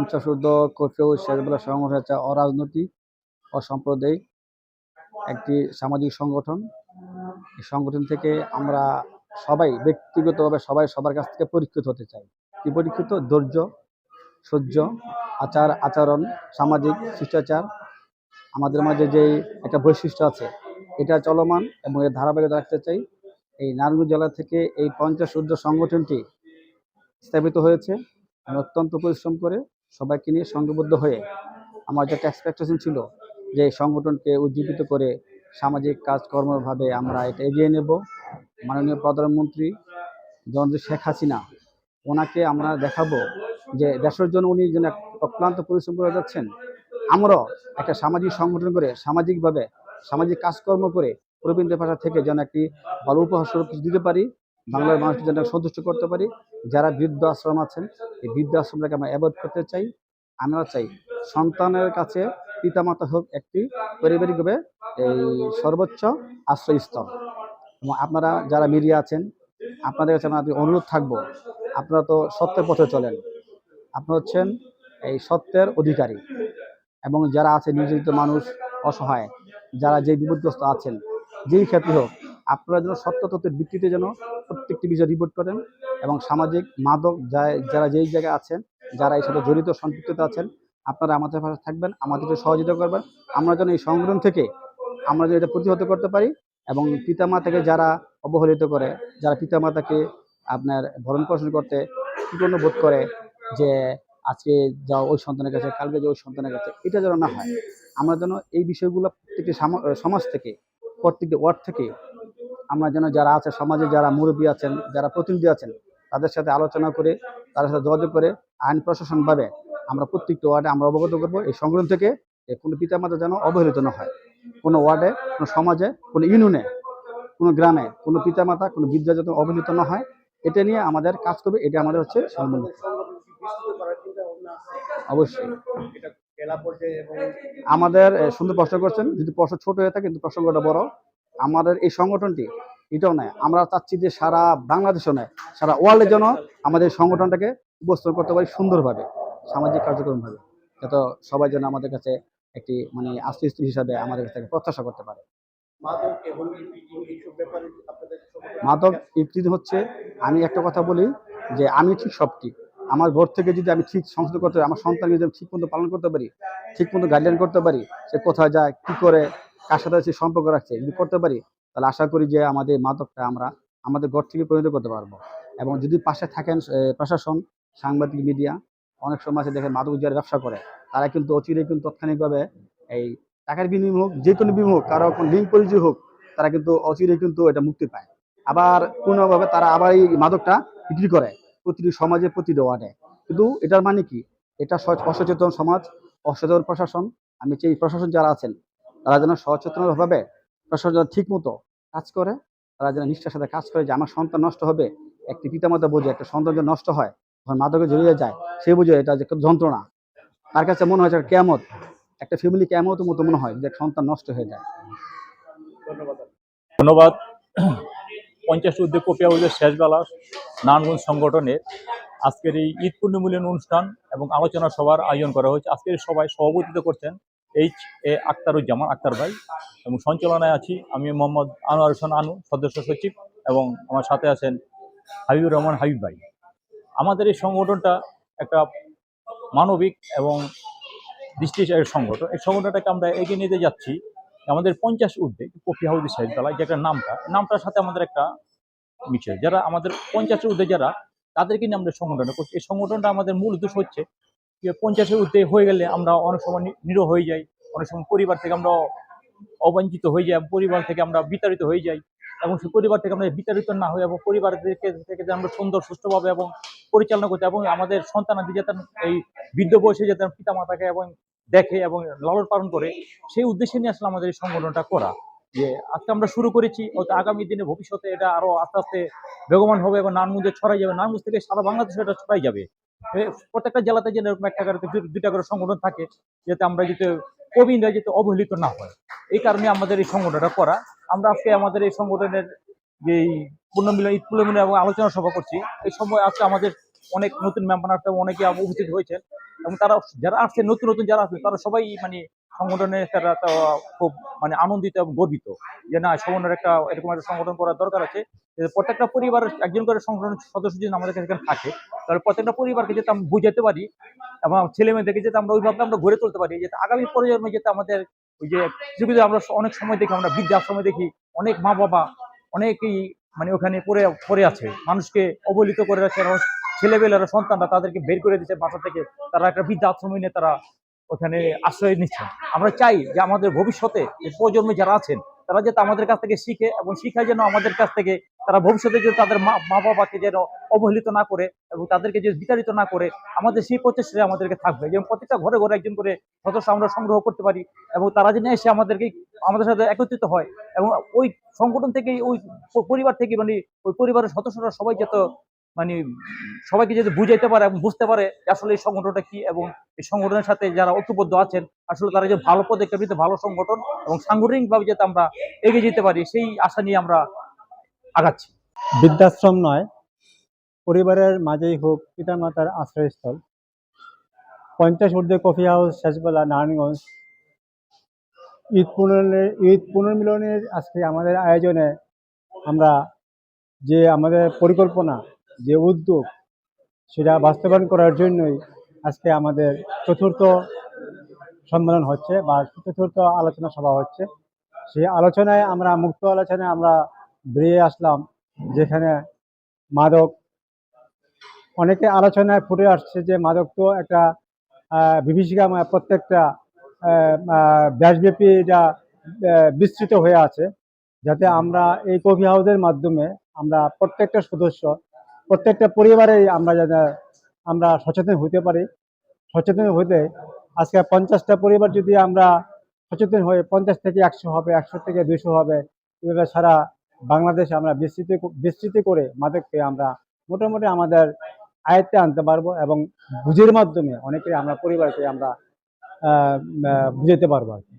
পঞ্চাশোর্ধ্ব কর্ফিউ শেষবেলা সংগঠন হচ্ছে অরাজনৈতিক অসাম্প্রদায়িক একটি সামাজিক সংগঠন। এই সংগঠন থেকে আমরা সবাই ব্যক্তিগতভাবে সবাই সবার কাছ থেকে পরীক্ষিত হতে চাই। কি পরীক্ষিত? ধৈর্য, সহ্য, আচরণ, সামাজিক শিষ্টাচার, আমাদের মাঝে যেই একটা বৈশিষ্ট্য আছে এটা চলমান এবং এর ধারাবাহিকতা রাখতে চাই। এই নারায়ণগঞ্জ জেলা থেকে এই পঞ্চাশোর্ধ্ব সংগঠনটি স্থাপিত হয়েছে। আমি অত্যন্ত পরিশ্রম করে সবাইকে নিয়ে সংঘবদ্ধ হয়ে আমার যেটা এক্সপেকটেশন ছিল যে এই সংগঠনকে উজ্জীবিত করে সামাজিক কাজকর্মভাবে আমরা এটা এগিয়ে নেব। মাননীয় প্রধানমন্ত্রী জননেত্রী শেখ হাসিনা, ওনাকে আমরা দেখাবো যে দেশের জন্য উনি যেন অক্লান্ত পরিশ্রম করে যাচ্ছেন, আমরাও একটা সামাজিক সংগঠন করে সামাজিকভাবে সামাজিক কাজকর্ম করে প্রবীণ ভাষা থেকে যেন একটি ভালো উপহার স্বরূপ কিছু দিতে পারি, বাংলার মানুষকে যেন সন্তুষ্ট করতে পারি। যারা বৃদ্ধ আশ্রম আছেন এই বৃদ্ধ আশ্রমটাকে আমরা অ্যাভয়েড করতে চাই। আমরা চাই সন্তানের কাছে পিতামাতা হোক একটি পারিবারিকভাবে এই সর্বোচ্চ আশ্রয়স্থল। এবং আপনারা যারা মিডিয়া আছেন আপনাদের কাছে আমাদের অনুরোধ থাকবো, আপনারা তো সত্যের পথে চলেন, আপনারা হচ্ছেন এই সত্যের অধিকারী। এবং যারা আছে নির্যাতিত মানুষ, অসহায়, যারা যে বিপদগ্রস্ত আছেন, যেই ক্ষেত্রে হোক, আপনারা যেন সত্য তথ্যের ভিত্তিতে যেন প্রত্যেকটি বিষয় রিপোর্ট করেন। এবং সামাজিক মাদক যারা যেই জায়গায় আছেন, যারা এই সাথে জড়িত সম্পৃক্ততা আছেন, আপনারা আমাদের পাশে থাকবেন, আমাদেরকে সহযোগিতা করবেন। আমরা যেন এই সংগঠন থেকে আমরা যেন এটা প্রতিহত করতে পারি। এবং পিতামাতাকে যারা অবহেলিত করে, যারা পিতামাতাকে আপনার ভরণ পোষণ করতে কৃতজ্ঞ বোধ করে যে আজকে যাও ওই সন্তানের কাছে, কালকে যাও ওই সন্তানের কাছে, এটা যেন না হয়। আমরা যেন এই বিষয়গুলো প্রত্যেকটি সমাজ থেকে, প্রত্যেকটি ওয়ার্ড থেকে আমরা যেন যারা আছে সমাজে, যারা মুরব্বী আছেন, যারা প্রতিনিধি আছেন, তাদের সাথে আলোচনা করে, তাদের সাথে যোগাযোগ করে আইন প্রশাসনভাবে আমরা প্রত্যেকটি ওয়ার্ডে আমরা অবগত করবো এই সংগঠন থেকে। কোনো পিতামাতা যেন অবহেলিত না হয়, কোনো ওয়ার্ডে, কোনো সমাজে, কোনো ইউনিয়নে, কোনো গ্রামে কোনো পিতামাতা, কোনো বৃদ্ধা যাতে অবহেলিত না হয়, এটা নিয়ে আমাদের কাজ করবে। এটা আমাদের হচ্ছে সর্বমূল। অবশ্যই আমাদের সুন্দর প্রশ্ন করছেন। যদি প্রশ্ন ছোট হয়ে থাকে কিন্তু প্রসঙ্গটা বড়। আমাদের এই সংগঠনটি এটাও নয়, আমরা চাচ্ছি যে সারা বাংলাদেশও নয়, সারা ওয়ার্ল্ডের জন্য আমাদের সংগঠনটাকে উপস্থাপন করতে পারি সুন্দরভাবে, সামাজিক কার্যক্রমভাবে, যাতে সবাই যেন আমাদের কাছে একটি মানে আশ্রয়স্থল হিসাবে আমাদের কাছ থেকে প্রত্যাশা করতে পারে। মাদক ইফতিজিং হচ্ছে, আমি একটা কথা বলি যে আমি ঠিক সব ঠিক, আমার ঘর থেকে যদি আমি ঠিক সংশোধন করতে পারি, আমার সন্তানকে যদি ঠিক মতো পালন করতে পারি, ঠিক মতো গাইডলাইন করতে পারি, সে কোথায় যায়, কি করে, কার সাথে সে সম্পর্ক রাখছে, যদি করতে পারি, তাহলে আশা করি যে আমাদের মাদকটা আমরা আমাদের ঘর থেকে পরিণত করতে পারবো। এবং যদি পাশে থাকেন প্রশাসন, সাংবাদিক, মিডিয়া, অনেক সময় আছে দেখেন মাদক যারা ব্যবসা করে তারা কিন্তু অচিরেই কিন্তু তাৎক্ষণিকভাবে এই টাকার বিনিময় হোক, যে কোনো বিনিময় হোক, কারো কোনো লিঙ্ক পরিচয় হোক, তারা কিন্তু অচিরেই কিন্তু এটা মুক্তি পায়। আবার কোনোভাবে তারা আবার এই মাদকটা বিক্রি করে প্রতিটি সমাজে, প্রতিটি ওয়ার্ডে। কিন্তু এটার মানে কি? এটা অসচেতন সমাজ, অসচেতন প্রশাসন। আমি চাই প্রশাসন যারা আছেন তারা যেন সচেতনভাবে প্রশাসন যেন ঠিক মতো কাজ করে, তারা যেন নিষ্ঠার সাথে কাজ করে যে আমার সন্তান নষ্ট হবে। একটি পিতামাতা বোঝে একটা সন্তান যদি নষ্ট হয়, যখন মাদকে জড়িয়ে যায়, সে বুঝে এটা যে একটা যন্ত্রণা, তার কাছে মনে হয় একটা কেয়ামত, একটা ফ্যামিলি কেয়ামতের মতো মনে হয় যে সন্তান নষ্ট হয়ে যায়। ধন্যবাদ। 50 কপিয়া শেষ বেলা নারায়ণগঞ্জ সংগঠনের আজকের এই ঈদ পূর্ণিমিলন অনুষ্ঠান এবং আলোচনা সভার আয়োজন করা হয়েছে। আজকের সভায় সভাপতিত্ব করছেন H.A. আখতারুজ্জামান আখতার ভাই, এবং সঞ্চালনায় আছি আমি মোহাম্মদ আনোয়ার হোসেন আনু, সদস্য সচিব, এবং আমার সাথে আছেন হাবিবুর রহমান হাবিব ভাই। আমাদের এই সংগঠনটা একটা মানবিক এবং দৃষ্টির সংগঠন। এই সংগঠনটাকে আমরা এগিয়ে নিতে যাচ্ছি। আমাদের 50 ঊর্ধ্বে কফি হাউস শেষ বেলায় যেটা নামটার সাথে আমাদের একটা মিশে, যারা আমাদের 50 ঊর্ধ্বে যারা, তাদেরকে নিয়ে আমরা সংগঠনটা করছি। এই সংগঠনটা আমাদের মূল উদ্দেশ্য হচ্ছে যে 50 ঊর্ধ্বে হয়ে গেলে আমরা অনেক সময় নিরহ হয়ে যাই, অনেক সময় পরিবার থেকে আমরা অবাঞ্ছিত হয়ে যাই, পরিবার থেকে আমরা বিতাড়িত হয়ে যাই, এবং সেই পরিবার থেকে আমরা বিতাড়িত না হই এবং পরিবারের থেকে আমরা সুন্দর সুষ্ঠুভাবে এবং পরিচালনা করতে, এবং আমাদের সন্তানাদি যাতে এই বৃদ্ধ বয়সে যাতে পিতা মাতাকে এবং দেখে এবং লালন পালন করে, সেই উদ্দেশ্যে নিয়ে আসলে আমাদের এই সংগঠনটা করা। যে আজকে আমরা শুরু করেছি, হয়তো আগামী দিনে ভবিষ্যতে এটা আরো আস্তে আস্তে বেগবান হবে এবং নারায়ণগঞ্জে ছড়াই যাবে, নারায়ণগঞ্জ থেকে সারা বাংলাদেশে এটা ছড়াই যাবে। প্রত্যেকটা জেলাতে যেন এরকম একটা করে দুইটা করে সংগঠন থাকে, যাতে আমরা যাতে প্রবীণরা যাতে অবহেলিত না হয়, এই কারণে আমাদের এই সংগঠনটা করা। আমরা আজকে আমাদের এই সংগঠনের যে ঈদ পূর্ণমিলন এবং আলোচনা সভা করছি, এই সময় আজকে আমাদের অনেক নতুন মেম্বার অনেকে উপস্থিত হয়েছেন। এবং তারা যারা আসছে নতুন নতুন যারা আছে তারা সবাই মানে সংগঠনের তারা তো খুব মানে আনন্দিত এবং গর্বিত যে না সমন্বয়ের একটা এরকম একটা সংগঠন করার দরকার আছে। যে প্রত্যেকটা পরিবারের একজন করে সংগঠনের সদস্য যদি আমাদের কাছে এখানে থাকে তাহলে প্রত্যেকটা পরিবারকে যাতে আমরা বুঝাতে পারি এবং ছেলে মেয়েদেরকে যাতে আমরা ওইভাবে আমরা গড়ে তুলতে পারি, যাতে আগামী প্রজন্মে যাতে আমাদের ওই যে কিছু কিছু আমরা অনেক সময় দেখি, আমরা বৃদ্ধাশ্রমে দেখি অনেক মা বাবা অনেকেই মানে ওখানে পড়ে পড়ে আছে, মানুষকে অবহেলিত করে রাখছে, ছেলেবেলারা সন্তানরা তাদেরকে বের করে দিচ্ছে বাসা থেকে, তারা একটা বৃদ্ধাশ্রমে নিয়ে তারা ওখানে আশ্রয় নিচ্ছে। আমরা চাই যে আমাদের ভবিষ্যতে যে প্রজন্মে যারা আছেন তারা যাতে আমাদের কাছ থেকে শিখে এবং শিখায় যেন আমাদের কাছ থেকে তারা ভবিষ্যতে যে তাদের মা বাবাকে যেন অবহেলিত না করে এবং তাদেরকে যে বিতাড়িত না করে, আমাদের সেই প্রচেষ্টায় আমাদেরকে থাকবে যেমন প্রত্যেকটা ঘরে ঘরে একজন করে সদস্য আমরা সংগ্রহ করতে পারি এবং তারা যেন এসে আমাদের সাথে একত্রিত হয় এবং ওই সংগঠন থেকে ওই পরিবার থেকে মানে ওই পরিবারের সদস্যরা সবাই যাতে মানে সবাইকে যদি বুঝাইতে পারে এবং বুঝতে পারে যে আসলে এই সংগঠনটা কি এবং এই সংগঠনের সাথে যারা ঐক্যবদ্ধ আছেন আসলে তারা যে ভালো পদক্ষেপ নিতে, ভালো সংগঠন এবং সাংগঠনিকভাবে যাতে আমরা এগিয়ে যেতে পারি সেই আশা নিয়ে আমরা আগাচ্ছি। বৃদ্ধাশ্রম নয়, পরিবারের মাঝেই হোক পিতামাতার আশ্রয়স্থল। 50 ঊর্ধ্বে কফি হাউস শেষবেলা, নারায়ণগঞ্জ। ঈদ পুনর্মিলনের আজকে আমাদের আয়োজনে আমরা যে আমাদের পরিকল্পনা, যে উদ্যোগ, সেটা বাস্তবায়ন করার জন্যই আজকে আমাদের চতুর্থ সম্মেলন হচ্ছে বা চতুর্থ আলোচনা সভা হচ্ছে। সেই আলোচনায় আমরা মুক্ত আলোচনায় আমরা বেরিয়ে আসলাম, যেখানে মাদক অনেকে আলোচনায় ফুটে আসছে যে মাদক তো একটা বিভীষিকাময়, প্রত্যেকটা দেশব্যাপী এটা বিস্তৃত হয়ে আছে। যাতে আমরা এই কফি হাউসের মাধ্যমে আমরা প্রত্যেকটা সদস্য, প্রত্যেকটা পরিবারেই আমরা যাতে আমরা সচেতন হতে পারি। সচেতন হতে আজকে 50টা পরিবার যদি আমরা সচেতন হয়ে 50 থেকে 100 হবে, 100 থেকে 200 হবে, এভাবে সারা বাংলাদেশে আমরা বিস্তৃতি করে মাদককে আমরা মোটামুটি আমাদের আয়ত্তে আনতে পারবো এবং বুঝের মাধ্যমে অনেকে আমরা পরিবারকে আমরা বুঝাতে পারবো আর কি।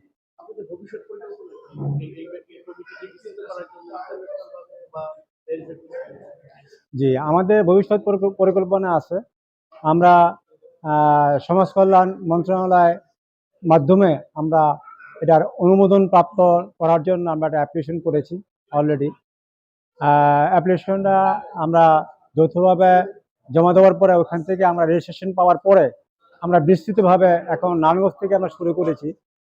জি, আমাদের ভবিষ্যৎ পরিকল্পনা আছে। আমরা সমাজ কল্যাণ মন্ত্রণালয় মাধ্যমে আমরা এটার অনুমোদন প্রাপ্ত করার জন্য আমরা একটা অ্যাপ্লিকেশন করেছি অলরেডি। অ্যাপ্লিকেশনটা আমরা যৌথভাবে জমা দেওয়ার পরে ওখান থেকে আমরা রেজিস্ট্রেশন পাওয়ার পরে আমরা বিস্তৃতভাবে এখন নারায়ণগঞ্জ থেকে আমরা শুরু করেছি।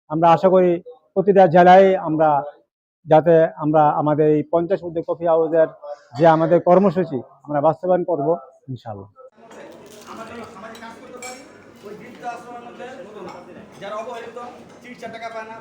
আমরা আশা করি প্রতিটা জেলায় আমরা যাতে আমরা আমাদের এই 50 ঊর্ধ্বে কফি হাউসের যে আমাদের কর্মসূচি আমরা বাস্তবায়ন করব ইনশাআল্লাহ। যারা অবহেলিত চিকিৎসা টাকা পায় না।